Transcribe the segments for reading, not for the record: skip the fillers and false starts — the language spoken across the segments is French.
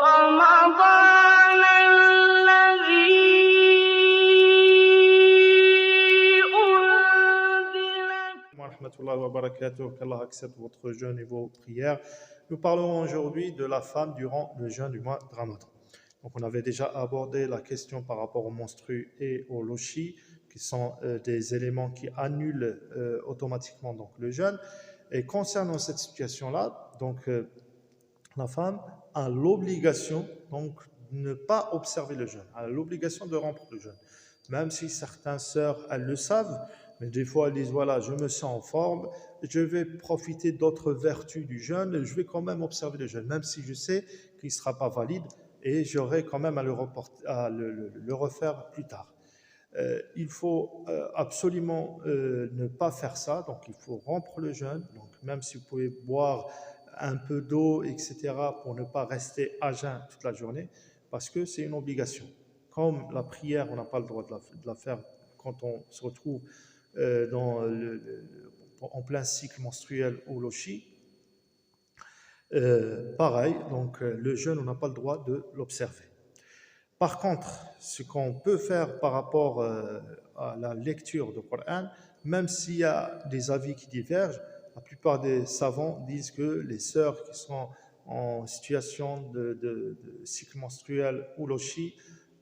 رمضان الذي أنزل Wa rahmatullahi wa barakatuh, qu'Allah accepte votre jeûne et vos prières. Nous parlerons aujourd'hui de la femme durant le jeûne du mois de Ramadan. Donc on avait déjà abordé la question par rapport aux menstrues et aux lochis, qui sont des éléments qui annulent automatiquement donc, le jeûne. Et concernant cette situation-là, donc la femme a l'obligation donc de ne pas observer le jeûne, elle a l'obligation de rompre le jeûne. Même si certaines sœurs, elles le savent, mais des fois elles disent voilà, je me sens en forme, je vais profiter d'autres vertus du jeûne, je vais quand même observer le jeûne, même si je sais qu'il ne sera pas valide et j'aurai quand même à le refaire plus tard. Il faut absolument ne pas faire ça, donc il faut rompre le jeûne, donc même si vous pouvez boire un peu d'eau, etc., pour ne pas rester à jeun toute la journée, parce que c'est une obligation. Comme la prière, on n'a pas le droit de la faire quand on se retrouve en plein cycle menstruel ou lochi. Pareil, donc le jeûne, on n'a pas le droit de l'observer. Par contre, ce qu'on peut faire par rapport à la lecture du Coran, même s'il y a des avis qui divergent, la plupart des savants disent que les sœurs qui sont en situation de cycle menstruel ou lochi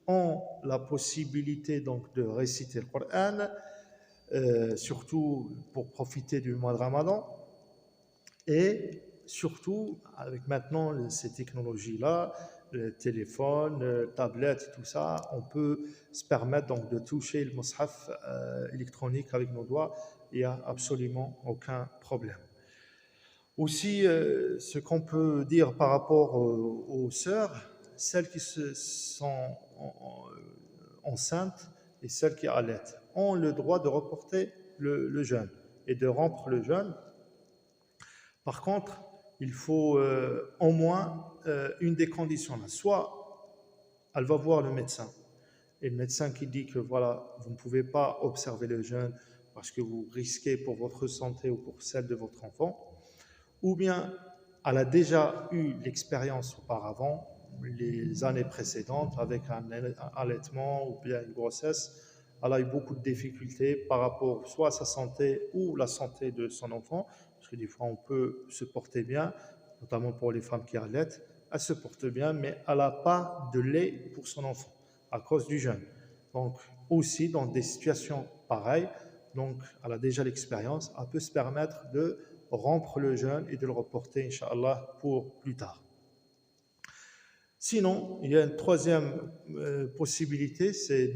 ont la possibilité donc de réciter le Coran, surtout pour profiter du mois de Ramadan. Et surtout, avec maintenant ces technologies-là, le téléphone, le tablette, tout ça, on peut se permettre donc de toucher le mushaf électronique avec nos doigts. Il n'y a absolument aucun problème. Aussi, ce qu'on peut dire par rapport aux sœurs, celles qui sont enceintes et celles qui allaitent, ont le droit de reporter le jeûne et de rompre le jeûne. Par contre, il faut au moins une des conditions là. Soit elle va voir le médecin, et le médecin qui dit que voilà, vous ne pouvez pas observer le jeûne parce que vous risquez pour votre santé ou pour celle de votre enfant, ou bien elle a déjà eu l'expérience auparavant, les années précédentes, avec un allaitement ou bien une grossesse, elle a eu beaucoup de difficultés par rapport soit à sa santé ou la santé de son enfant, parce que des fois on peut se porter bien, notamment pour les femmes qui allaitent, elle se porte bien, mais elle n'a pas de lait pour son enfant à cause du jeûne. Donc aussi dans des situations pareilles, donc elle a déjà l'expérience, elle peut se permettre de rompre le jeûne et de le reporter, Inch'Allah, pour plus tard. Sinon, il y a une troisième possibilité, c'est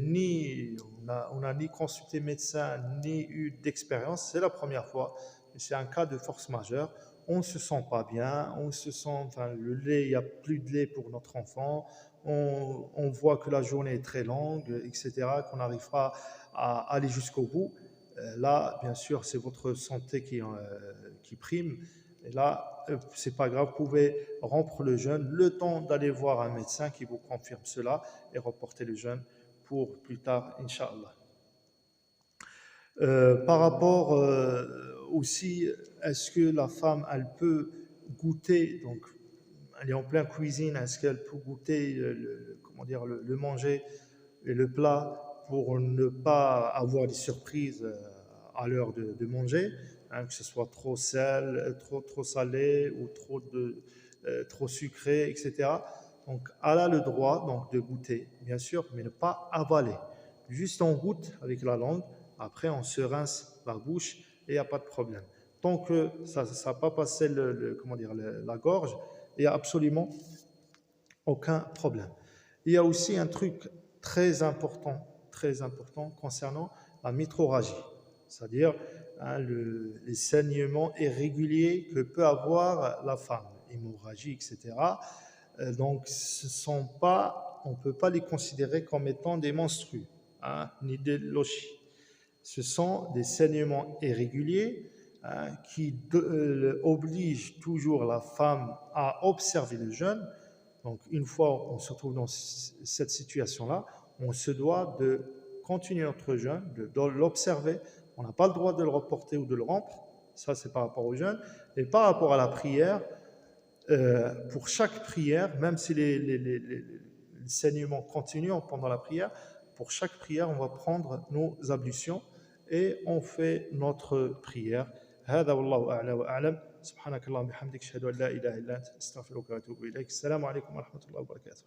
on n'a ni consulté médecin, ni eu d'expérience, c'est la première fois, c'est un cas de force majeure, on ne se sent pas bien, on se sent, enfin, le lait, il n'y a plus de lait pour notre enfant, on voit que la journée est très longue, etc., qu'on n'arrive pas à aller jusqu'au bout. Là, bien sûr, c'est votre santé qui prime. Et là, c'est pas grave, vous pouvez rompre le jeûne, le temps d'aller voir un médecin qui vous confirme cela et reporter le jeûne pour plus tard, Inch'Allah. Par rapport aussi, est-ce que la femme, elle peut goûter, donc elle est en pleine cuisine, est-ce qu'elle peut goûter le manger et le plat pour ne pas avoir des surprises à l'heure de manger, hein, que ce soit trop sel, trop salé ou trop sucré, etc. Donc, elle a le droit donc, de goûter, bien sûr, mais ne pas avaler. Juste on goûte avec la langue, après on se rince la bouche et il n'y a pas de problème. Tant que ça n'a pas passé la gorge, il n'y a absolument aucun problème. Il y a aussi un truc très important concernant la métrorragie, c'est-à-dire les saignements irréguliers que peut avoir la femme, hémorragie, etc. Donc, on ne peut pas les considérer comme étant des menstrues, ni des lochis. Ce sont des saignements irréguliers qui obligent toujours la femme à observer le jeûne. Donc, une fois on se trouve dans cette situation-là, on se doit de continuer notre jeûne, de l'observer. On n'a pas le droit de le reporter ou de le rompre. Ça, c'est par rapport au jeûne. Et par rapport à la prière, pour chaque prière, même si les saignements continuent pendant la prière, pour chaque prière, on va prendre nos ablutions et on fait notre prière. هذا والله أعلى وأعلم. سبحانك اللهم وبحمدك أشهد أن لا إله إلا أنت أستغفرك وأتوب إليك. السلام عليكم ورحمة الله وبركاته.